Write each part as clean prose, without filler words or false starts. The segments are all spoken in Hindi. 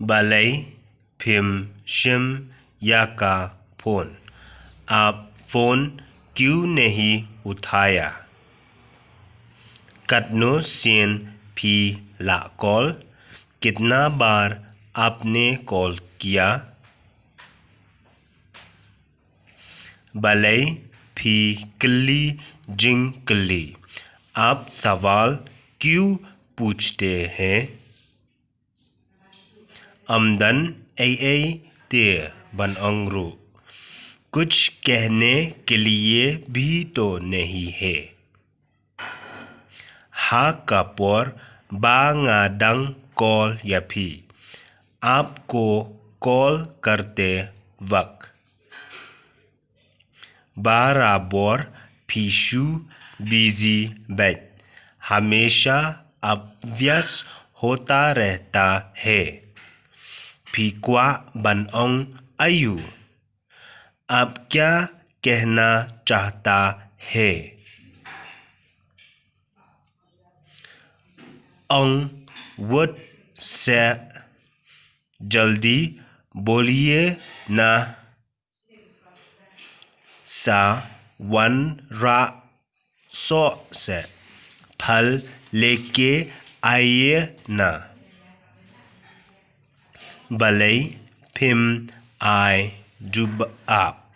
भले फिम शिम या का फ़ोन, आप फ़ोन क्यों नहीं उठाया? कतनो सिन भी ला कॉल, कितना बार आपने कॉल किया? भले भी किल्ली जिंग किल्ली, आप सवाल क्यों पूछते हैं? आमदन ए ते बन अंगरू, कुछ कहने के लिए भी तो नहीं है। हा कपोर बांगादंग कॉल या भी, आपको कॉल करते वक्त बराबर फिशु बिजी बैठ, हमेशा अभ्यास होता रहता है। फिक्वा बनओंग आयु, आप क्या कहना चाहता है? अंग वुड से जल्दी बोलिए ना, सा वन रा सो से फल लेके आइए ना। भले फिम आए जुब आप,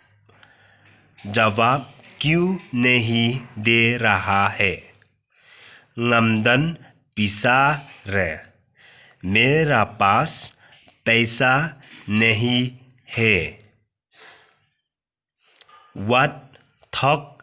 जवाब क्यों नहीं दे रहा है? ngамदन पिसा रे, मेरा पास पैसा नहीं है। What थक